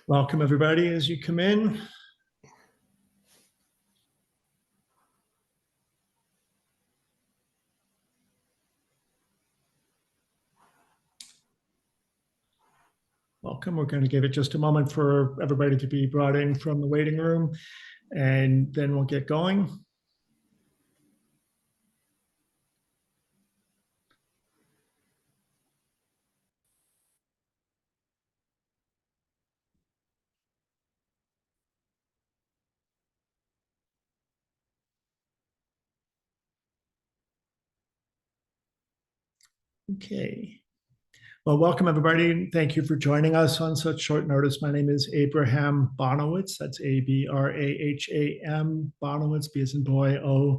Welcome, everybody, as you come in. Welcome. We're going to give it just a moment for everybody to be brought in from the waiting room, and then we'll get going. Okay. Well, welcome, everybody. Thank you for joining us on such short notice. My name is Abraham Bonowitz. That's A-B-R-A-H-A-M, Bonowitz, B as in boy, O-N-O-W-I-T-Z.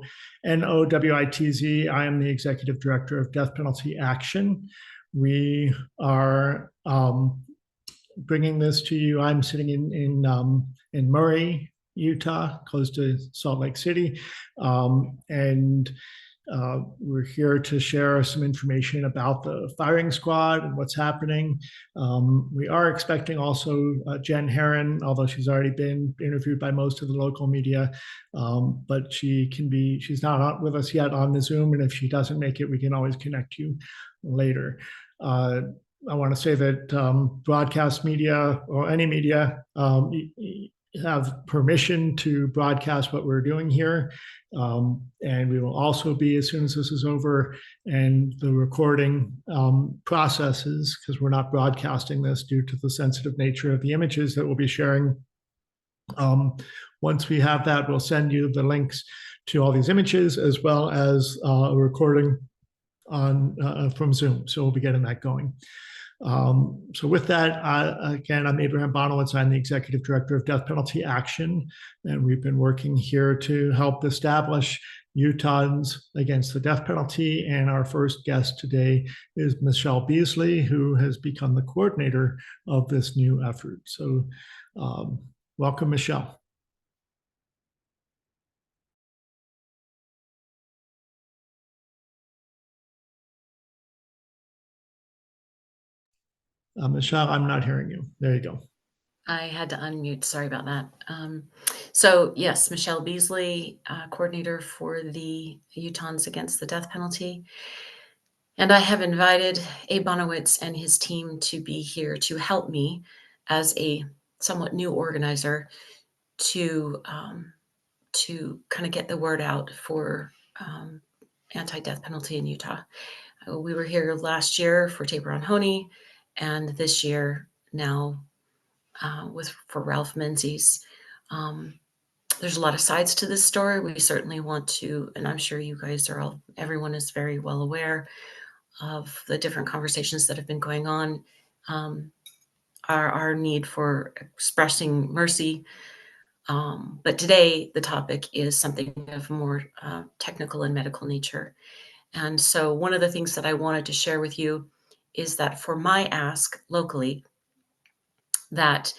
I am the Executive Director of Death Penalty Action. We are bringing this to you. I'm sitting in Murray, Utah, close to Salt Lake City. We're here to share some information about the firing squad and what's happening. We are expecting also Jen Herron, although she's already been interviewed by most of the local media, but she's not with us yet on the Zoom, and if she doesn't make it, we can always connect you later. I want to say that broadcast media or any media have permission to broadcast what we're doing here. And we will also be, as soon as this is over and the recording processes, because we're not broadcasting this due to the sensitive nature of the images that we'll be sharing. Once we have that, we'll send you the links to all these images as well as a recording from Zoom. So we'll be getting that going. So with that, again, I'm Abraham Bonowitz. I'm the Executive Director of Death Penalty Action, and we've been working here to help establish Utahns against the death penalty. And our first guest today is Michelle Beasley, who has become the coordinator of this new effort. So welcome, Michelle. Michelle, I'm not hearing you. There you go. I had to unmute. Sorry about that. So yes, Michelle Beasley, coordinator for the Utahns Against the Death Penalty. And I have invited Abe Bonowitz and his team to be here to help me as a somewhat new organizer to kind of get the word out for anti-death penalty in Utah. We were here last year for Taper on Honey, and this year now for Ralph Menzies. There's a lot of sides to this story. We certainly want to, and I'm sure you guys are everyone is very well aware of the different conversations that have been going on, our need for expressing mercy. But today the topic is something of more technical and medical nature. And so one of the things that I wanted to share with you is that for my ask locally, that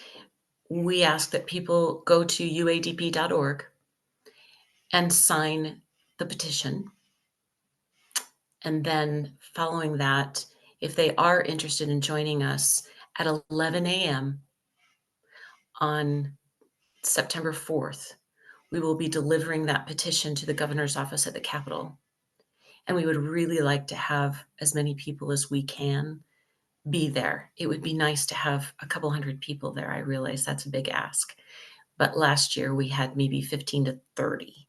we ask that people go to uadp.org and sign the petition. And then following that, if they are interested in joining us at 11 a.m. on September 4th, we will be delivering that petition to the governor's office at the Capitol. And we would really like to have as many people as we can be there. It would be nice to have a couple hundred people there. I realize that's a big ask, but last year we had maybe 15 to 30.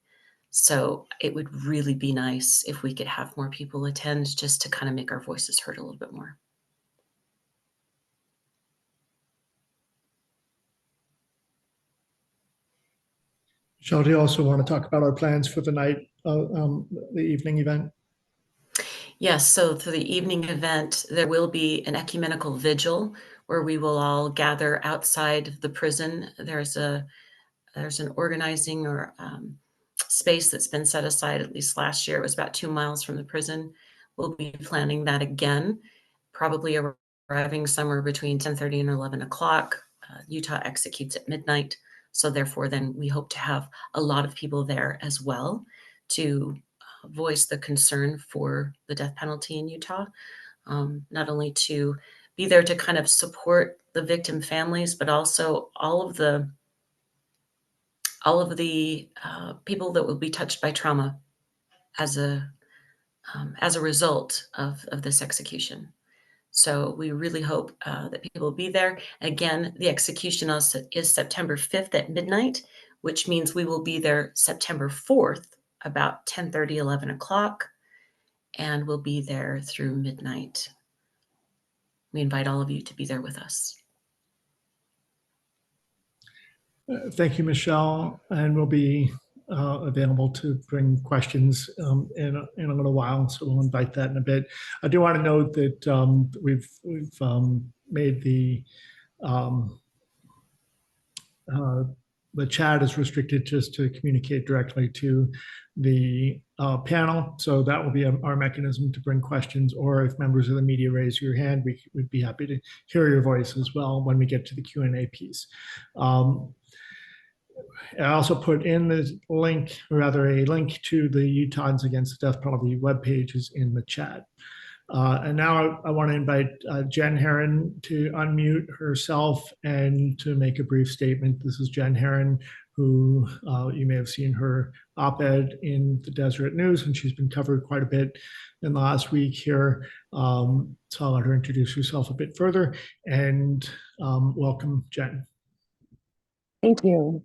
So it would really be nice if we could have more people attend, just to kind of make our voices heard a little bit more. Michelle, do you also want to talk about our plans for the night, the evening event? Yes, so for the evening event, there will be an ecumenical vigil where we will all gather outside the prison. There's an organizing or space that's been set aside, at least last year. It was about 2 miles from the prison. We'll be planning that again, probably arriving somewhere between 10:30 and 11 o'clock. Utah executes at midnight. So therefore, then we hope to have a lot of people there as well to voice the concern for the death penalty in Utah, not only to be there to kind of support the victim families, but also all of the people that will be touched by trauma as a result of this execution. So we really hope that people will be there. Again, the execution is September 5th at midnight, which means we will be there September 4th about 10:30, 11 o'clock, and we'll be there through midnight. We invite all of you to be there with us. Thank you, Michelle, and we'll be available to bring questions in a little while, so we'll invite that in a bit. I do want to note that we've made the chat is restricted just to communicate directly to the panel, so that will be our mechanism to bring questions, or if members of the media raise your hand, we'd be happy to hear your voice as well when we get to the Q&A piece. I also put in the link, or rather a link to the Utahns Against the Death Penalty webpage is in the chat. And now I want to invite Jen Herron to unmute herself and to make a brief statement. This is Jen Herron, who you may have seen her op-ed in the Deseret News, and she's been covered quite a bit in the last week here. So I'll let her introduce herself a bit further, and welcome, Jen. Thank you.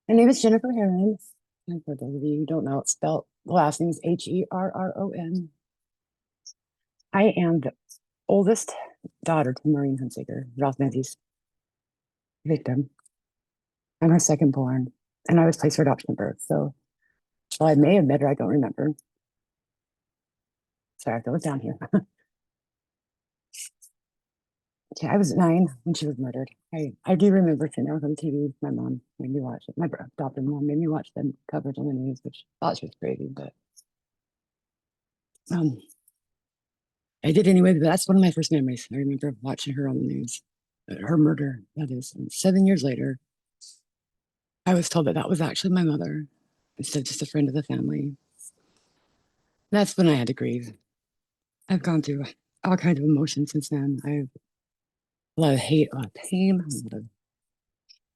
My name is Jennifer Herron. And for those of you who don't know, it's spelled, the last name is Herron. I am the oldest daughter to Maureen Hunsaker, Ralph Menzies' victim. I'm her second born, and I was placed for adoption at birth. So while I may have met her, I don't remember. Sorry, I have to look down here. Okay, I was 9 when she was murdered. I do remember sitting there on TV. My mom made me watch it. My adopted mom made me watch the coverage on the news, which I thought she was crazy, but I did anyway. But that's one of my first memories. I remember watching her on the news, her murder, that is. And 7 years later, I was told that that was actually my mother instead of just a friend of the family. That's when I had to grieve. I've gone through all kinds of emotions since then. I have a lot of hate, a lot of pain, a lot of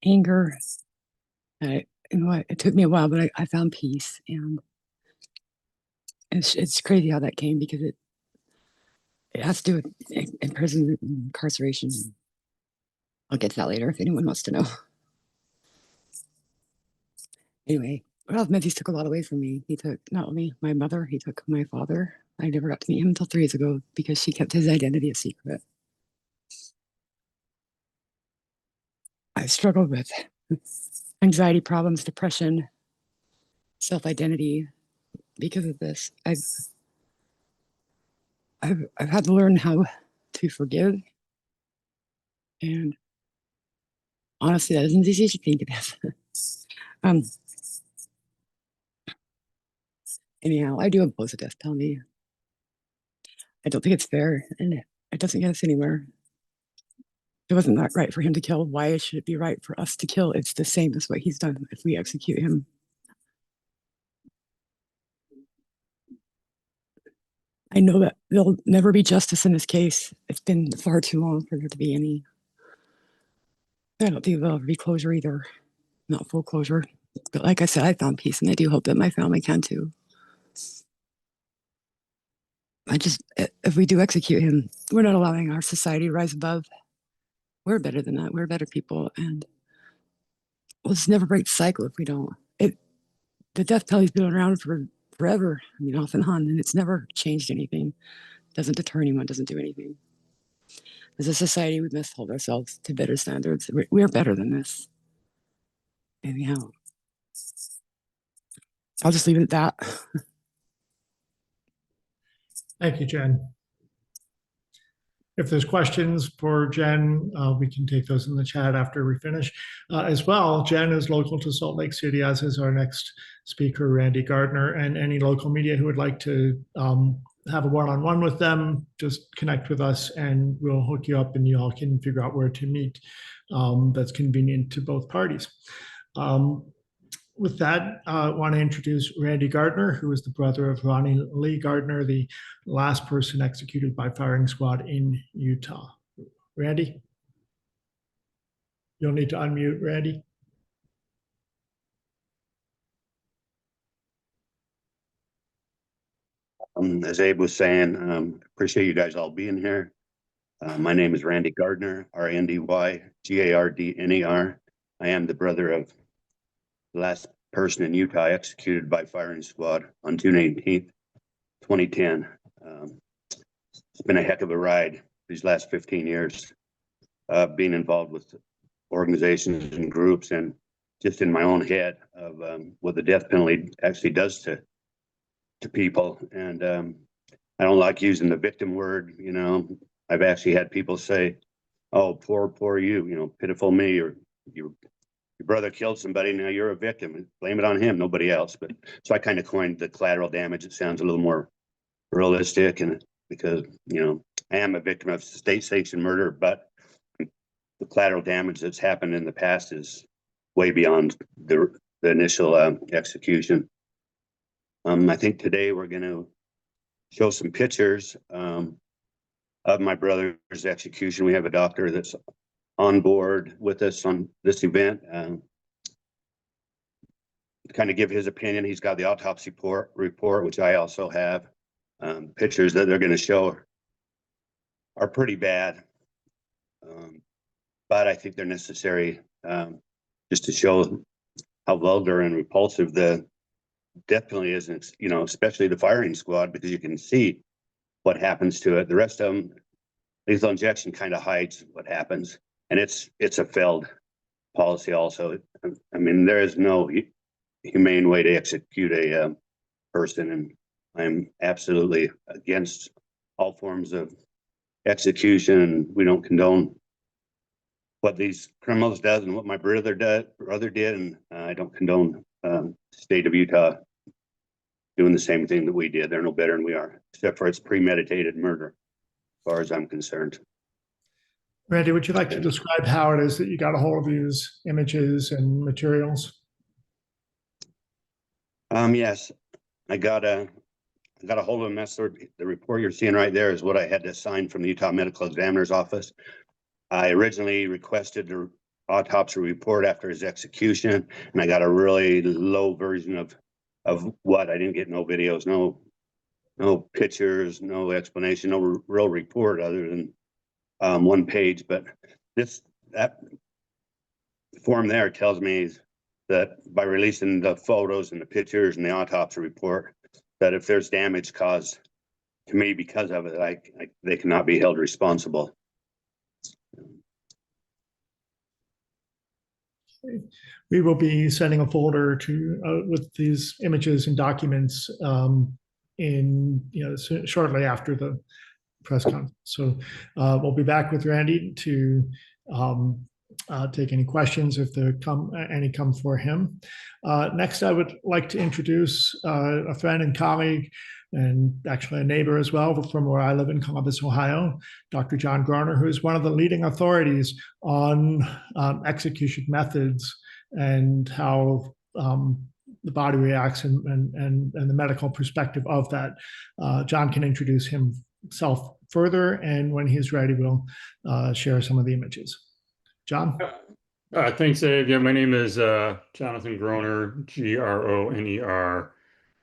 anger. You know, it took me a while, but I found peace, and it's crazy how that came, because it has to do with imprisonment and incarceration. I'll get to that later if anyone wants to know. Anyway, Ralph Menzies took a lot away from me. He took not only my mother, he took my father. I never got to meet him until 3 years ago because she kept his identity a secret. I struggled with anxiety problems, depression, self-identity because of this. I've had to learn how to forgive, and honestly, that isn't as easy as you think it is. Anyhow, I do oppose the death penalty. I don't think it's fair, and it doesn't get us anywhere. It wasn't that right for him to kill. Why should it be right for us to kill? It's the same as what he's done if we execute him. I know that there'll never be justice in this case. It's been far too long for there to be any. I don't think there'll be closure either. Not full closure. But like I said, I found peace, and I do hope that my family can too. If we do execute him, we're not allowing our society to rise above. We're better than that. We're better people, and we'll just never break the cycle if we don't. The death penalty's been around for forever. I mean, off and on, and it's never changed anything. Doesn't deter anyone. Doesn't do anything. As a society, we must hold ourselves to better standards. We're better than this. Anyhow, I'll just leave it at that. Thank you, Jen. If there's questions for Jen, we can take those in the chat after we finish. As well, Jen is local to Salt Lake City, as is our next speaker, Randy Gardner, and any local media who would like to have a one-on-one with them, just connect with us and we'll hook you up and you all can figure out where to meet that's convenient to both parties. with that, I want to introduce Randy Gardner, who is the brother of Ronnie Lee Gardner, the last person executed by firing squad in Utah. Randy? You'll need to unmute, Randy. As Abe was saying, appreciate you guys all being here. My name is Randy Gardner, RandyGardner. I am the brother of the last person in Utah executed by firing squad on June 18th, 2010. It's been a heck of a ride these last 15 years, being involved with organizations and groups and just in my own head of what the death penalty actually does to people. And I don't like using the victim word. I've actually had people say, "Oh, poor you, pitiful me," or your brother killed somebody, now you're a victim, blame it on him, nobody else. But so I kind of coined the collateral damage. It sounds a little more realistic, and because I am a victim of state-sanctioned murder, but the collateral damage that's happened in the past is way beyond the initial execution. I think today we're going to show some pictures of my brother's execution. We have a doctor that's on board with us on this event. Kind of give his opinion. He's got the autopsy report, which I also have. Pictures that they're going to show are pretty bad, but I think they're necessary just to show how vulgar and repulsive the death penalty is, especially the firing squad, because you can see what happens to it. The rest of them, lethal injection kind of hides what happens, and it's a failed policy also. I mean, there is no humane way to execute a person, and I'm absolutely against all forms of execution, and we don't condone what these criminals does and what my brother did, and I don't condone state of Utah doing the same thing that we did. They're no better than we are, except for it's premeditated murder, as far as I'm concerned. Randy, would you like to describe how it is that you got a hold of these images and materials? Yes, I got a hold of them. That's the report you're seeing right there is what I had to sign from the Utah Medical Examiner's Office. I originally requested the autopsy report after his execution, and I got a really low version of what I didn't get. No videos, no pictures, no explanation, no real report other than one page. But that form there tells me that by releasing the photos and the pictures and the autopsy report, that if there's damage caused to me because of it, they cannot be held responsible. We will be sending a folder to with these images and documents shortly after the press conference. So we'll be back with Randy to take any questions if there any come for him. Next, I would like to introduce a friend and colleague, and actually a neighbor as well from where I live in Columbus, Ohio, Dr. John Garner, who is one of the leading authorities on execution methods and how the body reacts and the medical perspective of that. John can introduce himself further, and when he's ready, we'll share some of the images. John? Thanks, Abe. Yeah, my name is Jonathan Groner, Groner.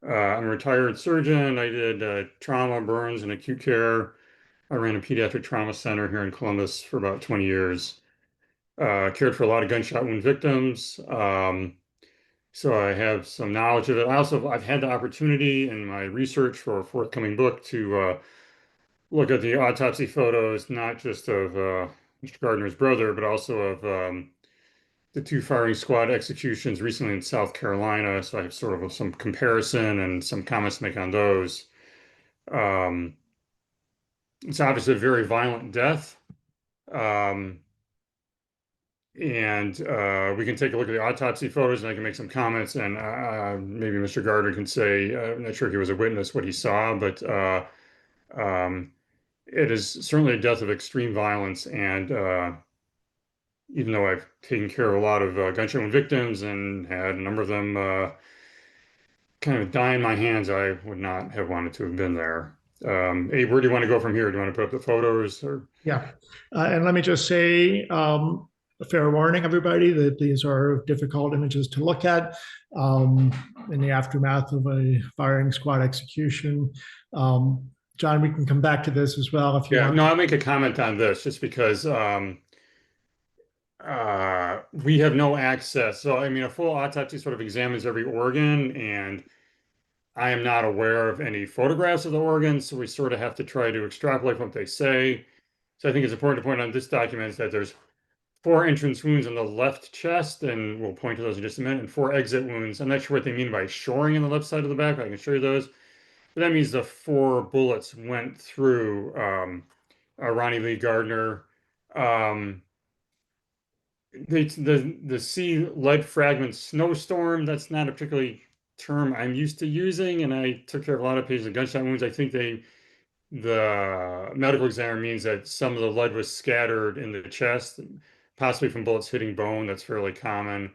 I'm a retired surgeon. I did trauma, burns, and acute care. I ran a pediatric trauma center here in Columbus for about 20 years. Cared for a lot of gunshot wound victims. So I have some knowledge of it. I've had the opportunity in my research for a forthcoming book to look at the autopsy photos, not just of Mr. Gardner's brother, but also of the two firing squad executions recently in South Carolina. So I have sort of some comparison and some comments to make on those. It's obviously a very violent death. And we can take a look at the autopsy photos and I can make some comments, and maybe Mr. Gardner can say, I'm not sure if he was a witness, what he saw, but it is certainly a death of extreme violence, and even though I've taken care of a lot of gunshot wound victims and had a number of them kind of die in my hands, I would not have wanted to have been there. Abe, where do you want to go from here? Do you want to put up the photos or? Yeah. And let me just say, a fair warning, everybody, that these are difficult images to look at in the aftermath of a firing squad execution. John, we can come back to this as well if you Yeah, want. no, I'll make a comment on this just because we have no access. So, I mean, a full autopsy sort of examines every organ, and I am not aware of any photographs of the organs, so we sort of have to try to extrapolate from what they say. So I think it's important to point out this document is that there's 4 entrance wounds on the left chest, and we'll point to those in just a minute, and 4 exit wounds. I'm not sure what they mean by shoring in the left side of the back. I can show you those. But that means the 4 bullets went through Ronnie Lee Gardner. Um, the sea lead fragment snowstorm, that's not a particularly term I'm used to using, and I took care of a lot of patients with gunshot wounds. I think the medical examiner means that some of the lead was scattered in the chest, possibly from bullets hitting bone. That's fairly common.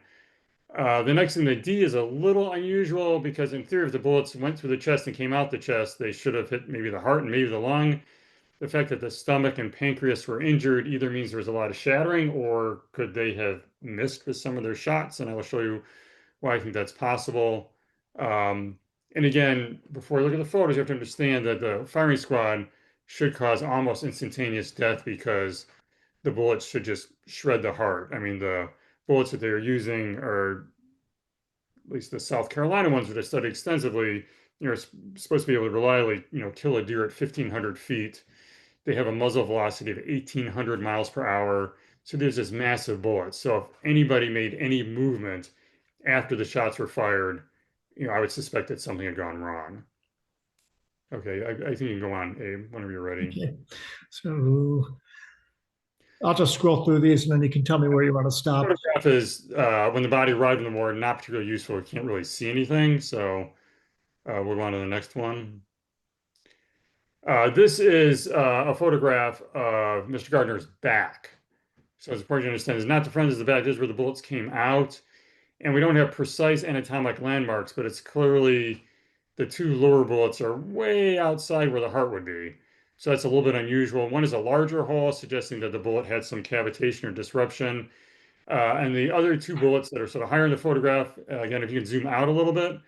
The next thing, the D, is a little unusual because in theory, if the bullets went through the chest and came out the chest, they should have hit maybe the heart and maybe the lung. The fact that the stomach and pancreas were injured either means there was a lot of shattering, or could they have missed with some of their shots? And I will show you why I think that's possible. And again, before I look at the photos, you have to understand that the firing squad should cause almost instantaneous death because the bullets should just shred the heart. I mean, the bullets that they're using are, at least the South Carolina ones that I studied extensively, supposed to be able to reliably, kill a deer at 1,500 feet. They have a muzzle velocity of 1,800 miles per hour. So there's this massive bullet. So if anybody made any movement after the shots were fired, I would suspect that something had gone wrong. Okay, I think you can go on, Abe, whenever you're ready. Okay. So I'll just scroll through these and then you can tell me where you want to stop. Photograph is when the body arrived in the morgue, not particularly useful. You can't really see anything. So we'll go on to the next one. This is a photograph of Mr. Gardner's back. So it's important to understand, it's not the front, it's the back. This is where the bullets came out. And we don't have precise anatomic landmarks, but it's clearly the 2 lower bullets are way outside where the heart would be. So that's a little bit unusual. One is a larger hole, suggesting that the bullet had some cavitation or disruption. And the other 2 bullets that are sort of higher in the photograph, again, if you can zoom out a little bit,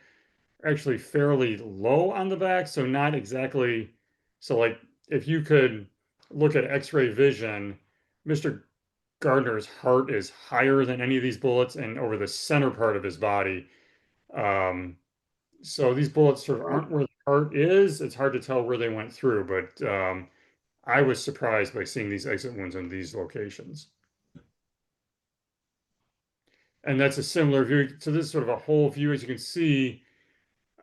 are actually fairly low on the back. So not exactly, so like if you could look at X-ray vision, Mr. Gardner's heart is higher than any of these bullets and over the center part of his body. So these bullets sort of aren't where the heart is. It's hard to tell where they went through, but I was surprised by seeing these exit wounds in these locations. And that's a similar view. So this is sort of a whole view. As you can see,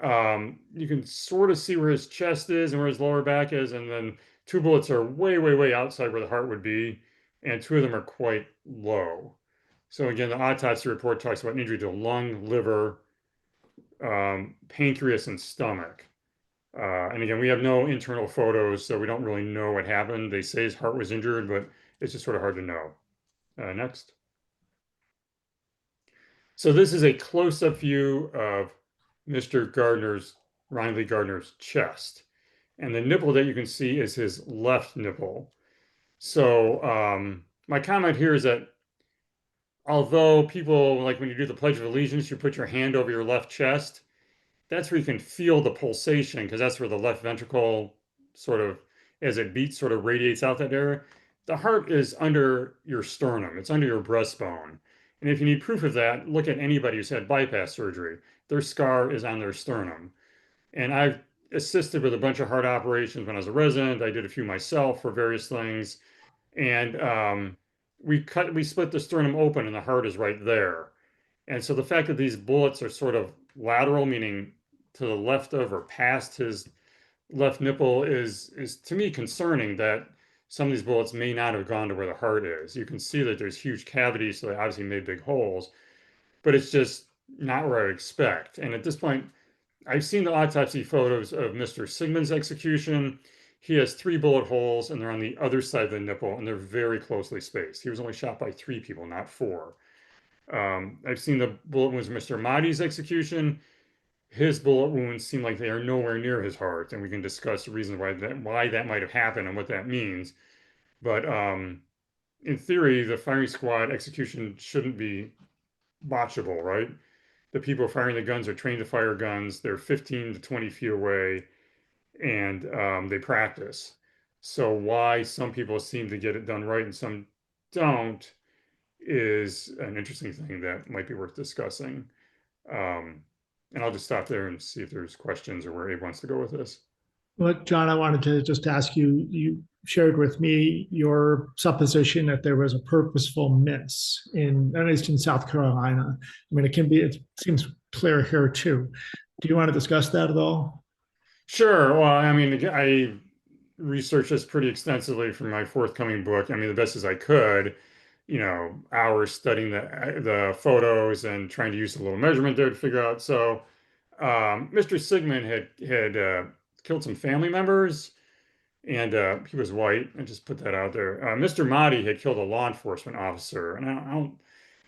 you can sort of see where his chest is and where his lower back is. And then 2 bullets are way, way, way outside where the heart would be. And 2 of them are quite low. So again, the autopsy report talks about injury to lung, liver, pancreas, and stomach. And again, we have no internal photos, so we don't really know what happened. They say his heart was injured, but it's just sort of hard to know. Next. So this is a close-up view of Mr. Ronnie Lee Gardner's chest. And the nipple that you can see is his left nipple. So my comment here is that although people, like when you do the Pledge of Allegiance, you put your hand over your left chest, that's where you can feel the pulsation because that's where the left ventricle sort of, as it beats, sort of radiates out that area. The heart is under your sternum. It's under your breastbone. And if you need proof of that, look at anybody who's had bypass surgery. Their scar is on their sternum. And I've assisted with a bunch of heart operations when I was a resident. I did a few myself for various things. And we split the sternum open and the heart is right there. And so the fact that these bullets are sort of lateral, meaning to the left of or past his left nipple, is to me concerning that some of these bullets may not have gone to where the heart is. You can see that there's huge cavities, so they obviously made big holes, but it's just not where I would expect. And at this point, I've seen the autopsy photos of Mr. Sigmund's execution. he has 3 bullet holes and they're on the other side of the nipple and they're very closely spaced. He was only shot by 3 people, not 4. I've seen the bullet wounds of Mr. Mahdi's execution. His bullet wounds seem like they are nowhere near his heart, and we can discuss the reasons why that might have happened and what that means. But in theory, the firing squad execution shouldn't be botchable, right? The people firing the guns are trained to fire guns. They're 15 to 20 feet away, and they practice. So why some people seem to get it done right and some don't is an interesting thing that might be worth discussing. And I'll just stop there and see if there's questions or where Abe wants to go with this. Well, John, I wanted to just ask you, you shared with me your supposition that there was a purposeful miss at least in South Carolina. I mean, it seems clear here too. Do you want to discuss that at all? Sure. Well, I mean, I researched this pretty extensively for my forthcoming book. I mean, the best as I could, hours studying the photos and trying to use a little measurement there to figure out. So Mr. Sigmund had killed some family members, and he was white. I just put that out there. Mr. Mahdi had killed a law enforcement officer, and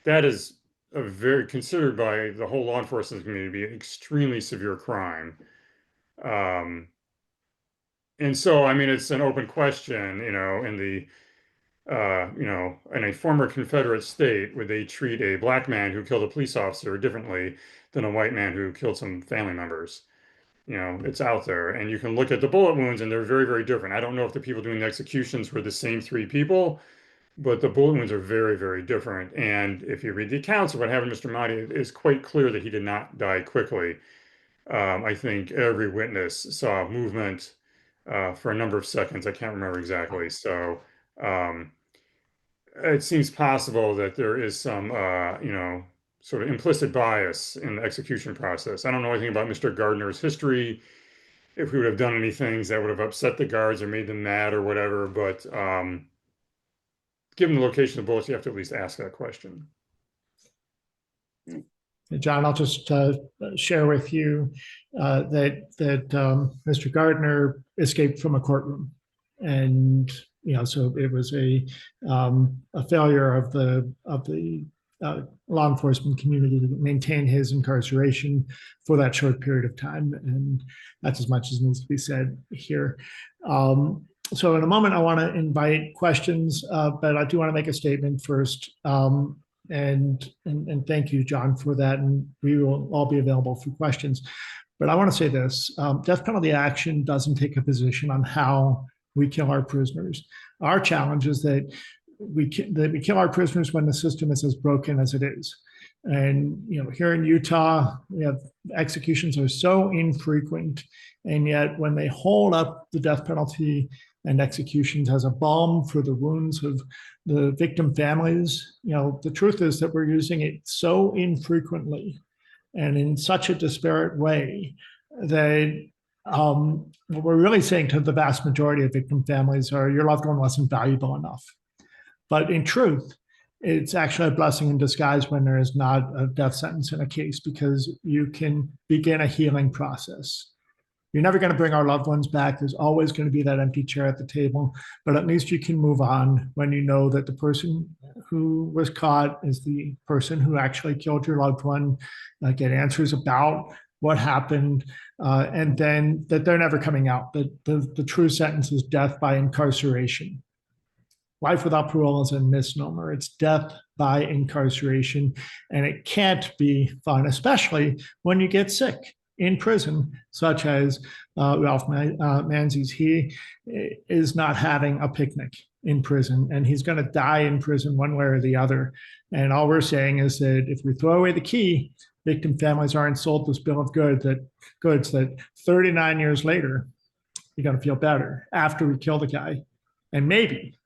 that is considered by the whole law enforcement community to be an extremely severe crime. And so, I mean, it's an open question, in a former Confederate state, would they treat a black man who killed a police officer differently than a white man who killed some family members? It's out there, and you can look at the bullet wounds, and they're very, very different. I don't know if the people doing the executions were the same 3 people, but the bullet wounds are very, very different. And if you read the accounts of what happened to Mr. Mahdi, it's quite clear that he did not die quickly. I think every witness saw movement for a number of seconds. I can't remember exactly. So it seems possible that there is some, sort of implicit bias in the execution process. I don't know anything about Mr. Gardner's history, if he would have done any things that would have upset the guards or made them mad or whatever. But given the location of the bullets, you have to at least ask that question. John, I'll just share with you that Mr. Gardner escaped from a courtroom, and so it was a failure of the law enforcement community to maintain his incarceration for that short period of time, and that's as much as needs to be said here. So in a moment, I want to invite questions, but I do want to make a statement first. And thank you, John, for that. And we will all be available for questions. But I want to say this, death penalty action doesn't take a position on how we kill our prisoners. Our challenge is that we kill our prisoners when the system is as broken as it is. And here in Utah, we have executions are so infrequent, and yet when they hold up the death penalty and executions as a balm for the wounds of the victim families, the truth is that we're using it so infrequently and in such a disparate way that what we're really saying to the vast majority of victim families are your loved one wasn't valuable enough. But in truth, it's actually a blessing in disguise when there is not a death sentence in a case, because you can begin a healing process. You're never going to bring our loved ones back. There's always going to be that empty chair at the table, but at least you can move on when you know that the person who was caught is the person who actually killed your loved one, get answers about what happened, and then that they're never coming out. The true sentence is death by incarceration. Life without parole is a misnomer. It's death by incarceration, and it can't be fun, especially when you get sick in prison, such as Ralph Menzies. He is not having a picnic in prison, and he's going to die in prison one way or the other. And all we're saying is that if we throw away the key, victim families aren't sold this bill of goods that 39 years later, you're going to feel better after we kill the guy. And maybe,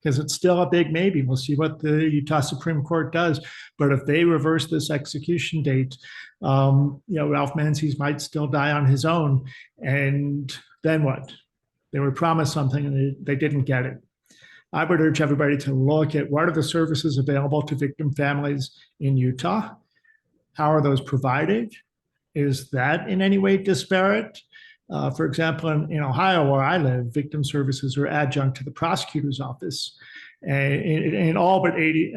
because it's still a big maybe. We'll see what the Utah Supreme Court does. But if they reverse this execution date, Ralph Menzies might still die on his own. And then what? They were promised something and they didn't get it. I would urge everybody to look at what are the services available to victim families in Utah? How are those provided? Is that in any way disparate? For example, in Ohio, where I live, victim services are adjunct to the prosecutor's office in all but 80,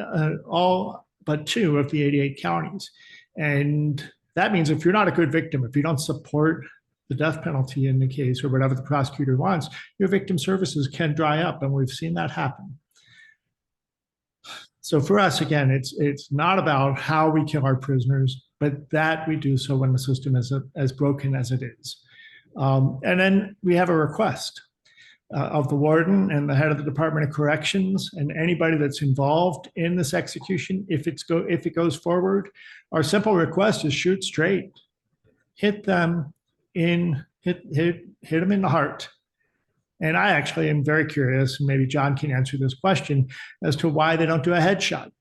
all but 2 of the 88 counties. And that means if you're not a good victim, if you don't support the death penalty in the case or whatever the prosecutor wants, your victim services can dry up, and we've seen that happen. So for us, again, it's not about how we kill our prisoners, but that we do so when the system is as broken as it is. And then we have a request of the warden and the head of the Department of Corrections and anybody that's involved in this execution. If it goes forward, our simple request is shoot straight, hit them in the heart. And I actually am very curious, and maybe John can answer this question, as to why they don't do a headshot.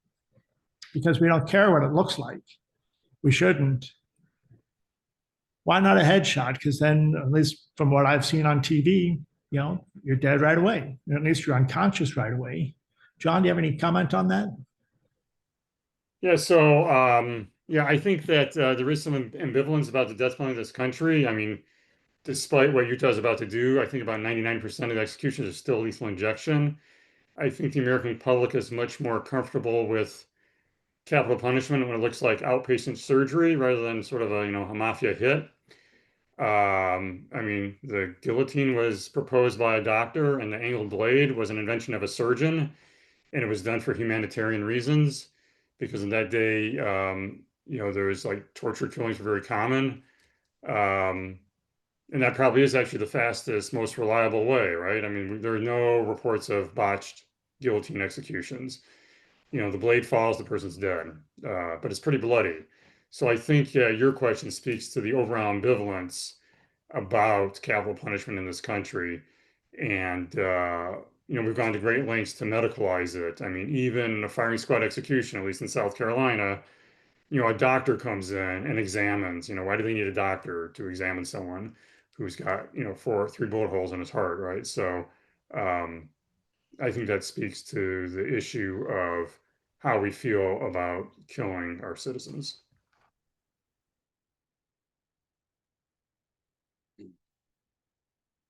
Because we don't care what it looks like. We shouldn't. Why not a headshot? Because then, at least from what I've seen on TV, you're dead right away. At least you're unconscious right away. John, do you have any comment on that? Yeah, so I think that there is some ambivalence about the death penalty in this country. I mean, despite what Utah is about to do, I think about 99% of the executions are still lethal injection. I think the American public is much more comfortable with capital punishment when it looks like outpatient surgery rather than sort of a mafia hit. I mean, the guillotine was proposed by a doctor, and the angled blade was an invention of a surgeon, and it was done for humanitarian reasons, because in that day, there was like torture killings were very common. And that probably is actually the fastest, most reliable way, right? I mean, there are no reports of botched guillotine executions. The blade falls, the person's dead, but it's pretty bloody. So I think your question speaks to the overall ambivalence about capital punishment in this country. And, we've gone to great lengths to medicalize it. I mean, even a firing squad execution, at least in South Carolina, a doctor comes in and examines, why do they need a doctor to examine someone who's got, 3 bullet holes in his heart, right? So I think that speaks to the issue of how we feel about killing our citizens.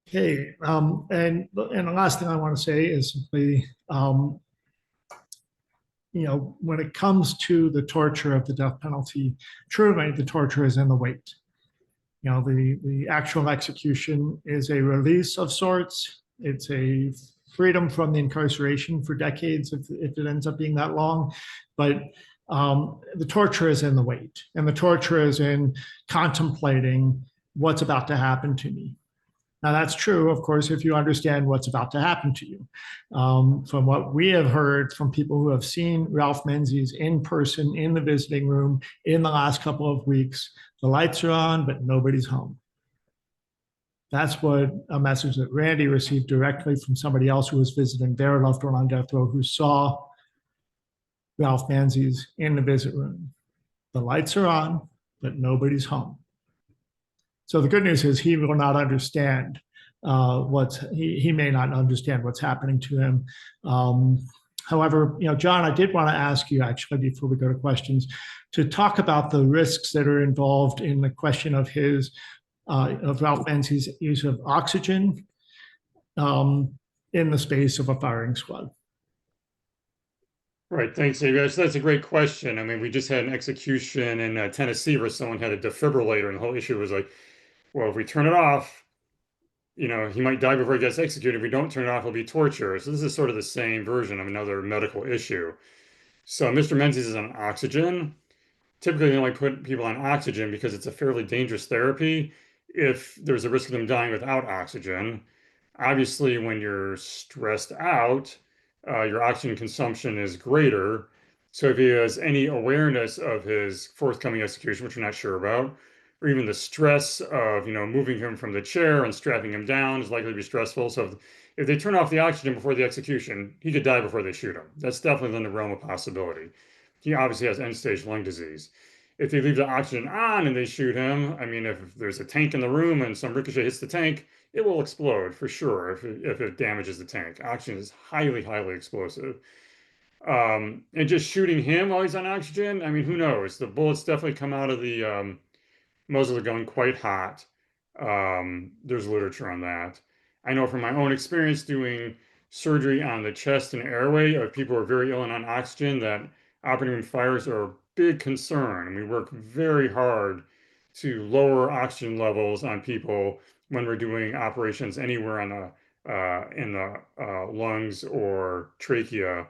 Okay, and the last thing I want to say is simply, when it comes to the torture of the death penalty, truly the torture is in the wait. The actual execution is a release of sorts. It's a freedom from the incarceration for decades if it ends up being that long. But the torture is in the wait, and the torture is in contemplating what's about to happen to me. Now, that's true, of course, if you understand what's about to happen to you. From what we have heard from people who have seen Ralph Menzies in person in the visiting room in the last couple of weeks, the lights are on, but nobody's home. That's what a message that Randy received directly from somebody else who was visiting their loved one on death row who saw Ralph Menzies in the visit room. The lights are on, but nobody's home. So the good news is he will not understand he may not understand what's happening to him. However, John, I did want to ask you actually before we go to questions to talk about the risks that are involved in the question of of Ralph Menzies' use of oxygen in the space of a firing squad. Right, thanks, Xavier. So that's a great question. I mean, we just had an execution in Tennessee where someone had a defibrillator, and the whole issue was like, well, if we turn it off, he might die before he gets executed. If we don't turn it off, it'll be torture. So this is sort of the same version of another medical issue. So Mr. Menzies is on oxygen. Typically, they only put people on oxygen because it's a fairly dangerous therapy if there's a risk of them dying without oxygen. Obviously, when you're stressed out, your oxygen consumption is greater. So if he has any awareness of his forthcoming execution, which we're not sure about, or even the stress of, moving him from the chair and strapping him down is likely to be stressful. So if they turn off the oxygen before the execution, he could die before they shoot him. That's definitely in the realm of possibility. He obviously has end-stage lung disease. If they leave the oxygen on and they shoot him, I mean, if there's a tank in the room and some ricochet hits the tank, it will explode for sure if it damages the tank. Oxygen is highly, highly explosive. And just shooting him while he's on oxygen, I mean, who knows? The bullets definitely come out of the muzzle of the gun quite hot. There's literature on that. I know from my own experience doing surgery on the chest and airway of people who are very ill and on oxygen that operating room fires are a big concern. And we work very hard to lower oxygen levels on people when we're doing operations anywhere on the in the lungs or trachea.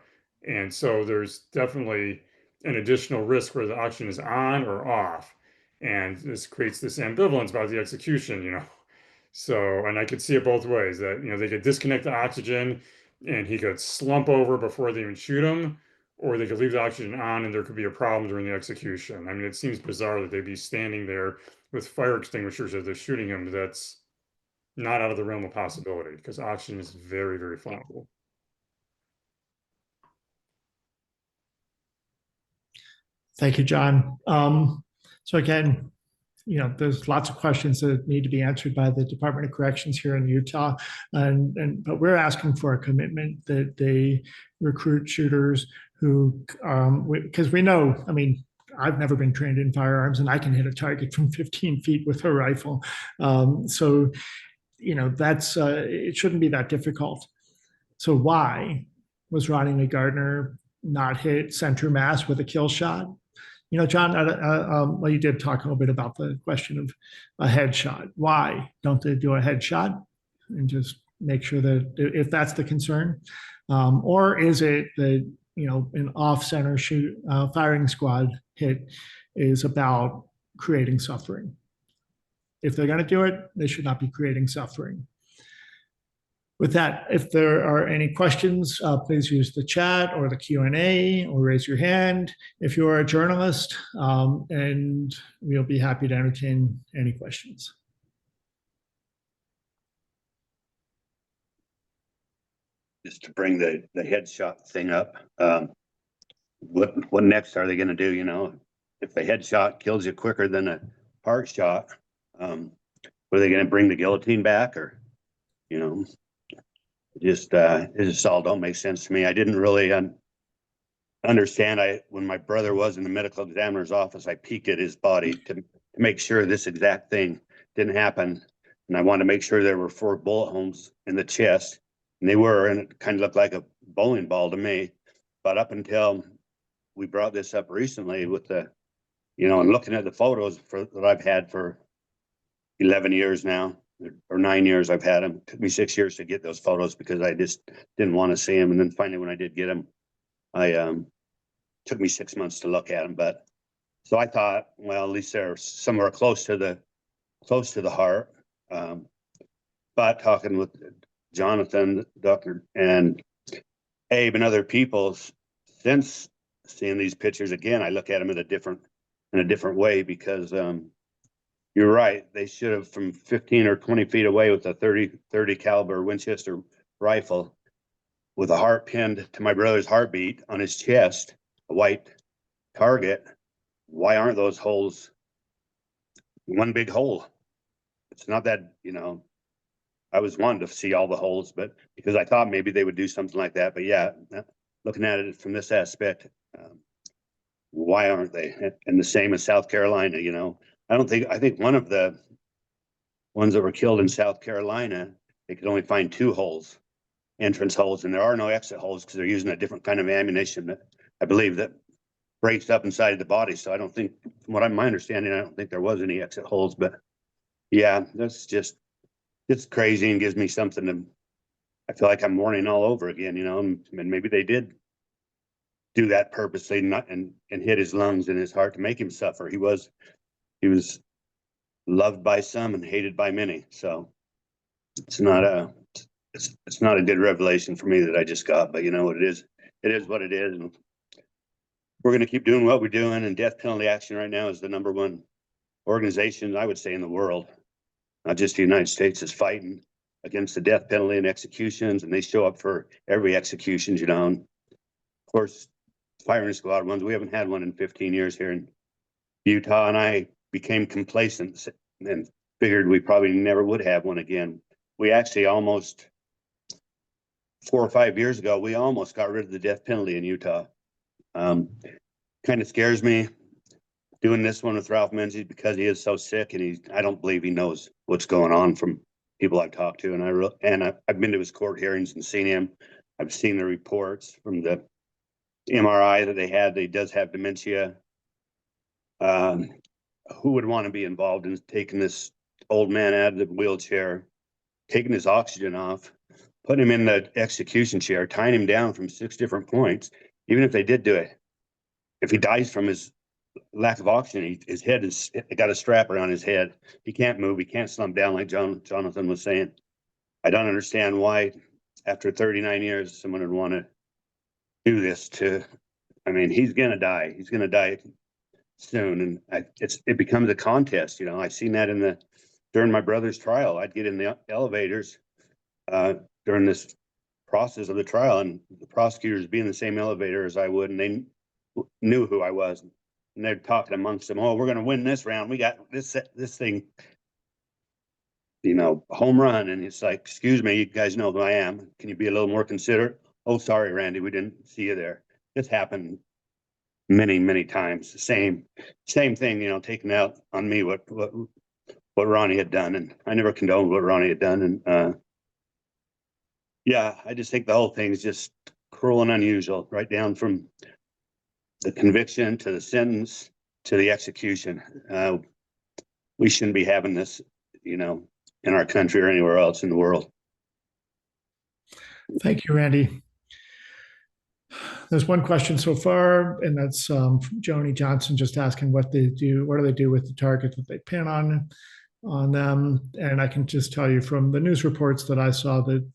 And so there's definitely an additional risk where the oxygen is on or off. And this creates this ambivalence about the execution, you know. So, and I could see it both ways that, you know, they could disconnect the oxygen and he could slump over before they even shoot him, or they could leave the oxygen on and there could be a problem during the execution. I mean, it seems bizarre that they'd be standing there with fire extinguishers as they're shooting him. That's not out of the realm of possibility because oxygen is very, very flammable. Thank you, John. So again, there's lots of questions that need to be answered by the Department of Corrections here in Utah, but we're asking for a commitment that they recruit shooters who, because we know, I mean, I've never been trained in firearms, and I can hit a target from 15 feet with a rifle. So, that's it shouldn't be that difficult. So why was Ronnie Lee Gardner not hit center mass with a kill shot? John, well, you did talk a little bit about the question of a headshot. Why don't they do a headshot and just make sure that if that's the concern, or is it that an off-center firing squad hit is about creating suffering? If they're going to do it, they should not be creating suffering. With that, if there are any questions, please use the chat or the Q&A or raise your hand if you are a journalist, and we'll be happy to entertain any questions. Just to bring the headshot thing up, what next are they going to do? If the headshot kills you quicker than a heart shot, are they going to bring the guillotine back, or it just all don't make sense to me. I didn't really understand. When my brother was in the medical examiner's office, I peeked at his body to make sure this exact thing didn't happen, and I wanted to make sure there were 4 bullet holes in the chest, and they were, and it kind of looked like a bowling ball to me. But up until we brought this up recently with the, and looking at the photos that I've had for 11 years now, or 9 years I've had them. It took me 6 years to get those photos because I just didn't want to see them. And then finally, when I did get them, took me 6 months to look at them. But so I thought, well, at least they're somewhere close to the heart. But talking with Jonathan, Dr. and Abe and other people, since seeing these pictures again, I look at them in a different way, because you're right. They should have, from 15 or 20 feet away with a 30 caliber Winchester rifle with a heart pinned to my brother's heartbeat on his chest, a white target. Why aren't those holes one big hole? It's not that, I was wanting to see all the holes, but because I thought maybe they would do something like that. But yeah, looking at it from this aspect, why aren't they? And the same as South Carolina, I think one of the ones that were killed in South Carolina, they could only find 2 holes, entrance holes, and there are no exit holes because they're using a different kind of ammunition that I believe that breaks up inside the body. So I don't think, from what my understanding, I don't think there was any exit holes. But yeah, it's crazy and gives me something to, I feel like I'm mourning all over again, and maybe they did do that purposely, and hit his lungs and his heart to make him suffer. He was loved by some and hated by many. So it's not a good revelation for me that I just got, but what it is what it is. And we're going to keep doing what we're doing. And Death Penalty Action right now is the #1 organization, I would say, in the world. Not just the United States is fighting against the death penalty and executions, and they show up for every execution, And of course, firing squad ones, we haven't had one in 15 years here in Utah, and I became complacent and figured we probably never would have one again. We actually almost, 4 or 5 years ago, we almost got rid of the death penalty in Utah. Kind of scares me. doing this one with Ralph Menzies because he is so sick, and I don't believe he knows what's going on from people I've talked to. And I've been to his court hearings and seen him. I've seen the reports from the MRI that they had. He does have dementia. Who would want to be involved in taking this old man out of the wheelchair, taking his oxygen off, putting him in the execution chair, tying him down from 6 different points? Even if they did do it, if he dies from his lack of oxygen, his head is got a strap around his head. He can't move. He can't slump down like Jonathan was saying. I don't understand why, after 39 years, someone would want to do this to. I mean, he's gonna die. He's gonna die soon, and it becomes a contest. I've seen that during my brother's trial. I'd get in the elevators during this process of the trial, and the prosecutors be in the same elevator as I would, and they knew who I was, and they're talking amongst them. Oh, we're going to win this round. We got this thing, home run. And it's like, excuse me, you guys know who I am. Can you be a little more considerate? Oh, sorry, Randy, we didn't see you there. This happened many, many times. Same thing, taking out on me what Ronnie had done, and I never condoned what Ronnie had done. And yeah, I just think the whole thing is just cruel and unusual, right down from the conviction to the sentence to the execution. We shouldn't be having this, in our country or anywhere else in the world. Thank you, Randy. There's one question so far, and that's Joni Johnson just asking what do they do with the target that they pin on them. And I can just tell you from the news reports that I saw that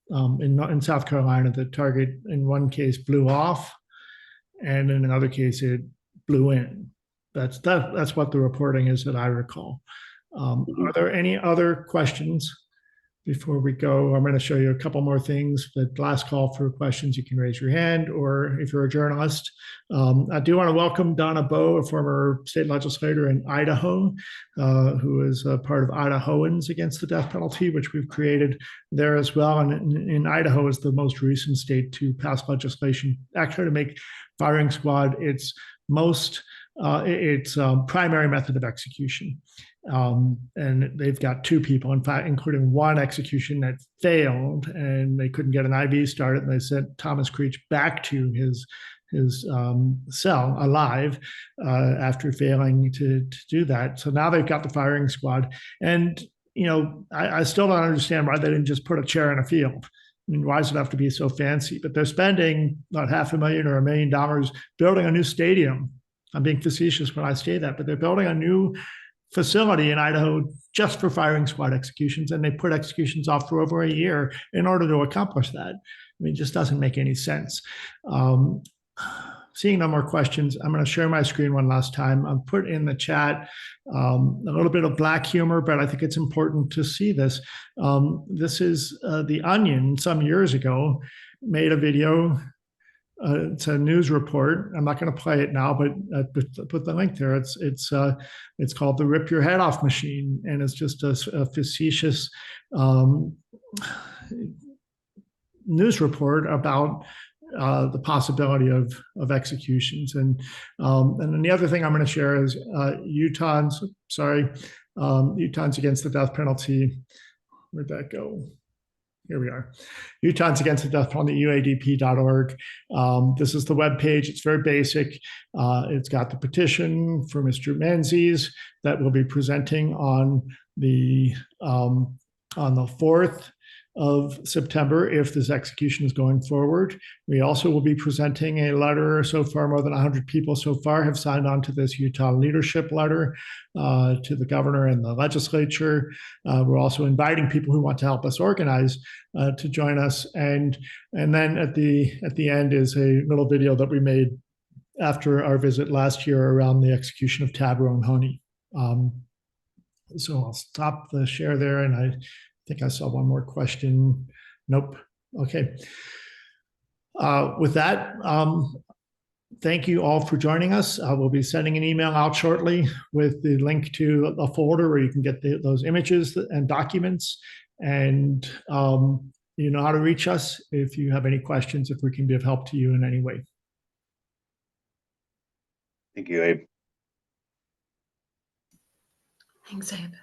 in South Carolina, the target in one case blew off, and in another case it blew in. That's what the reporting is that I recall. Are there any other questions before we go? I'm going to show you a couple more things. The last call for questions, you can raise your hand, or if you're a journalist. I do want to welcome Donna Bowe, a former state legislator in Idaho, who is a part of Idahoans Against the Death Penalty, which we've created there as well. And in Idaho is the most recent state to pass legislation actually to make firing squad its primary method of execution. And they've got 2 people, in fact, including one execution that failed, and they couldn't get an IV started, and they sent Thomas Creech back to his cell alive after failing to do that. So now they've got the firing squad, and I still don't understand why they didn't just put a chair in a field. I mean, why does it have to be so fancy? But they're spending about $500,000 or $1 million building a new stadium. I'm being facetious when I say that, but they're building a new facility in Idaho just for firing squad executions, and they put executions off for over a year in order to accomplish that. I mean, it just doesn't make any sense. Seeing no more questions, I'm going to share my screen one last time. I've put in the chat a little bit of black humor, but I think it's important to see this. This is The Onion some years ago made a video. It's a news report. I'm not going to play it now, but put the link there. It's called the Rip Your Head Off Machine, and it's just a facetious news report about the possibility of executions. And then the other thing I'm going to share is Utahns Against the Death Penalty. Where'd that go? Here we are. Utahns Against the Death Penalty, UADP.org. This is the webpage. It's very basic. It's got the petition for Mr. Menzies that we'll be presenting on the 4th of September if this execution is going forward. We also will be presenting a letter. So far, more than 100 people so far have signed on to this Utah leadership letter to the governor and the legislature. We're also inviting people who want to help us organize to join us. And then at the end is a little video that we made after our visit last year around the execution of Tyrone Honey. So I'll stop the share there, and I think I saw one more question. Nope. Okay. With that, thank you all for joining us. We'll be sending an email out shortly with the link to a folder where you can get those images and documents. And you know how to reach us if you have any questions, if we can be of help to you in any way. Thank you, Abe. Thanks, Abe.